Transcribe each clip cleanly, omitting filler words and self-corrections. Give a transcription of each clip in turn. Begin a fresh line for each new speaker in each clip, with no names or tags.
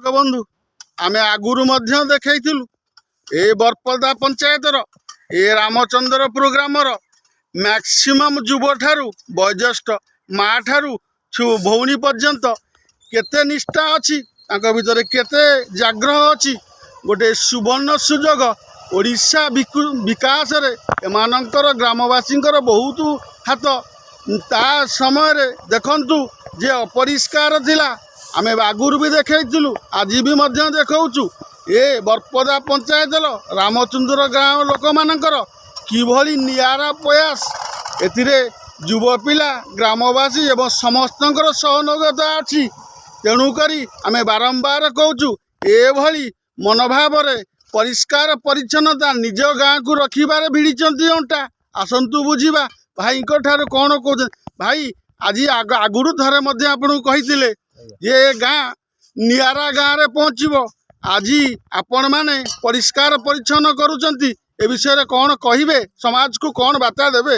दर्शक बंधु आमे आगुरु मध्य देखैथिलु ए बरपदा पंचायतर ए रामचंद्रपुर ग्रामर मैक्सिमम युव ठारू वयोज्येष्ठ माँ ठारू भौणी पर्यंत केते निष्ठा अच्छी भितर केते जाग्रह अच्छी गोटे सुवर्ण सुजोग ओडिशा विकास रे एमानंकर ग्रामवासी बहुत हाथ ता समय रे देखंतु जे अपरिष्कार थिला आमे आगुरु भी देखैथिलु आज भी मध्य देखाउछु ए बरपदा पंचायतर रामचंद्र गाँव लोक मानकर किभली नियारा प्रयास एथिरे युवपिला ग्रामवासी एवं समस्तंकर सहयोगिता अच्छी तेणुकरी आमे बारंबार कहूँ एभली मनोभाव परिष्कार परिच्छन्नता निज गाँ को रखिबार भिड़ी अंटा आसतु बुझा भाई कौन कह भाई आज आगुरु थरे मध्य आपन कही ये गाँ नियारा गाँव रे पहुँचब आज आपण माने परिष्कार परिच्छन्न करुचंती ए विषय कौन कहिबे समाज को कौन बार्ता देबे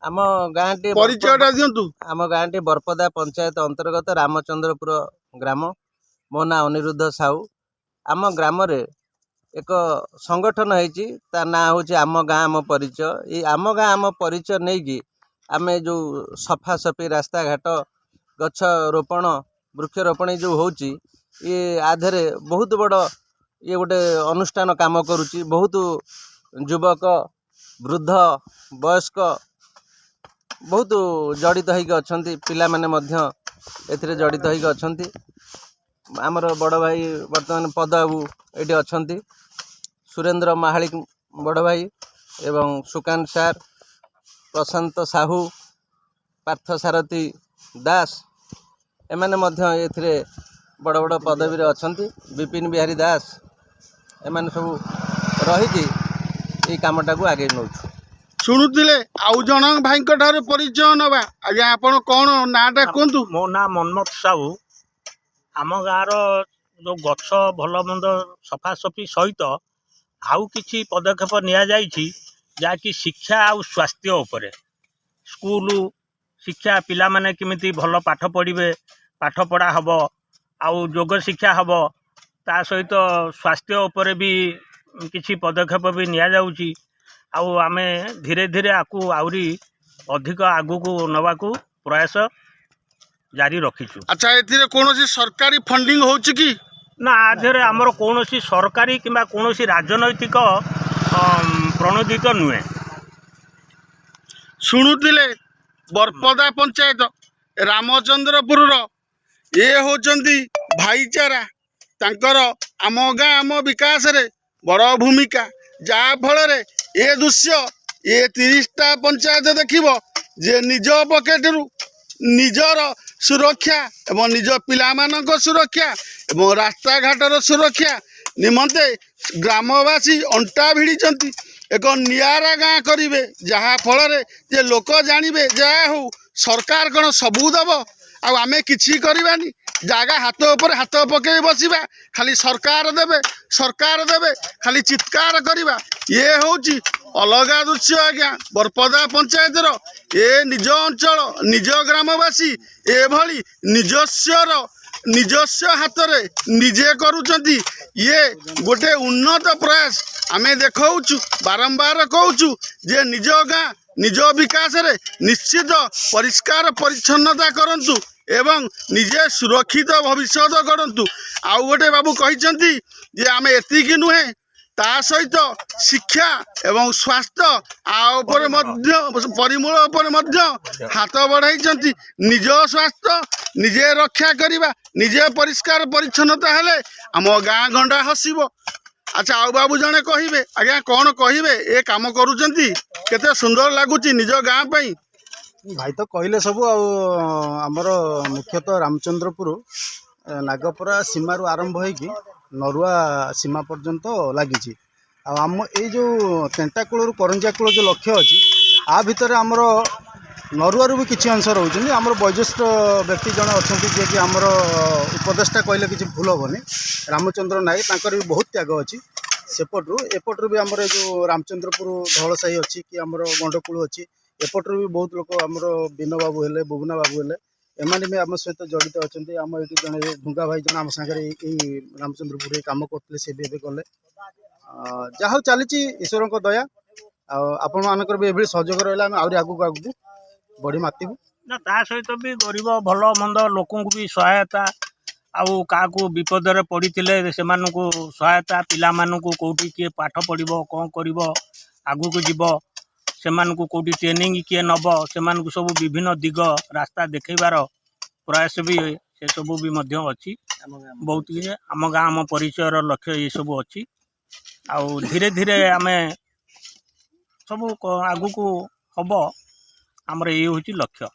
आम गाँटी
परिचयटा दिंतु
आम गाँटी बरपदा पंचायत अंतर्गत रामचंद्रपुर ग्राम मो ना अनिरुद्ध साहू आम ग्राम रे एक संगठन होती ता ना हूँ आम गाँ आम परिचय ये आम गाँ आम परिचय नहीं कि आम जो सफा सफी रास्ता घाट गछ रोपण वृक्षरोपण जो होची ये आधे बहुत बड़ ये गोटे अनुष्ठान काम करुच्ची बहुत युवक वृद्ध वयस्क बहुत जड़ित होइक अछंती पिला माने मध्य एथिरे जड़ित होइक अछंती आमर बड़ भाई वर्तमान पद बाबू एठी अछंती सुरेंद्र महालिक बड़ भाई एवं सुकांत सार प्रशांत साहू पार्थ सारथी दास एमाने मध्य एथिरे बड़ बड़ पदवी रे अछंती विपिन बिहारी दास एमाने सब रही ये कामटा को आगे नौ
शुणुले आउ जन भाई परिचय नवा आज्ञा आपण कौन नाटा कहतु
मो ना मनमथ साहू आम गाँव जो गछ भल मंद सफासफी सहित आउ किछि पदक्षेप निया जाइछि जाकि शिक्षा आउ स्वास्थ्य उपरे स्कूल शिक्षा पिला माने केमिति भल पाठ पढ़िबे पाठ पढ़ा हब आउ योग शिक्षा हब ता सहित स्वास्थ्य उपरे भी किछि पदक्षेप भी निया जाउछि आउ आमे धीरे धीरे आकु आउरी अधिक आगु को नवा को प्रयास जारी रखीचु।
अच्छा एथिरे कोनोसी सरकारी फंडिंग होछि कि
ना आधेरे हमर कोनोसी सरकारी किंबा कोनोसी राजनैतिक प्रणोदित नुहे।
शुणुतिले बरपदा पंचायत रामचंद्रपुर ये होचंती भाईचारा तांकर आम गाँ आम विकास रे बड़ भूमिका जा फल रे ए दृश्य ये 30टा पंचायत देखिब जे निज पकेट रु निजर सुरक्षा एवं निज पिलामानक सुरक्षा एवं रास्ता घाटर सुरक्षा निमंते ग्रामवासी अंटा भिड़िचंती एक नियारा गाँ करिवे जहा फल रे जे लोक जानिबे जा हो सरकार कौन सबू दब आमे किछि करबानी जागा हाथ ऊपर हाथ पकई बसवा खाली सरकार देवे खाली चित्कार करवा ये होची अलगा दृश्य आज्ञा बरपदा पंचायतर ए निज अंचल निज ग्रामवासी एभली निजस्व हाथ रे निजे करुचंती ये गोटे उन्नत प्रयास आमे देखाउछु बारंबार कहूचु जे निज गाँ निज विकास रे निश्चित परिष्कार परिच्छन्नता करंतु एवं निजे सुरक्षित भविष्य करंतु आउ गोटे बाबू कहिसंती जे आमे एतिकी नुहे ता सहित शिक्षा एवं स्वास्थ्य परिमूल उपर मध्य हाथ बढ़ाई निज स्वास्थ्य निजे रक्षा करिबा निजे परिष्कार परिच्छन्नता हेले आम गाँ गंडा हसिबो। अच्छा आउ बाबू जने कहिबे आज्ञा कौन कहिबे ए काम करूचंती केते सुंदर लागुची निज गाँ पई
भाई तो कहले सब आमर मुख्यतः रामचंद्रपुर नागपरा सीमारू आरंभ होगी नरुआ सीमा पर्यंत लगी आम ये जो तेंटाकूल करंजिया कूल जो लक्ष्य अच्छी आ भितर आमर नरुआरू भी किसी अंश रोचे आमर वयोज्येष्ठ व्यक्ति जड़े अच्छा जी कि आमर उपदेष्टा कहले किसी भूल हेनी रामचंद्र नायक तांकर भी बहुत त्याग अच्छी सेपटू एपटू भी आमर जो रामचंद्रपुर धौलसाही अच्छी कि आमर गंडकूल अच्छी एपटू भी बहुत लोग आमर बीन बाबू हेले बुबना बाबू हेले एमाने भी आम सहित जड़ित अच्छा आम ये जड़े ढुंगा भाई जन आम सागर रामचंद्रपुर काम करते सी भी गले जहाँ चली ईश्वर दया आपण मानकर भी एभली सहयोग रहा आहुरी आगू आगू बढ़ी मातिबू
ना ता सहित भी गरीब भल मंद लोक भी सहायता आउ क्या विपदरे पड़ी से सहायता पिला कौटी किए पाठ पढ़ो कौन कर आगू को जीव से कौटी ट्रेनिंग किए नब से सब विभिन्न दिग रास्ता देखबार प्रयास भी से सब भी अच्छी बहुत किसी आम गाँ आम परिचय लक्ष्य ये सब अच्छी आउ धीरे धीरे आम सब आगू को हम आमर ये हूँ लक्ष्य।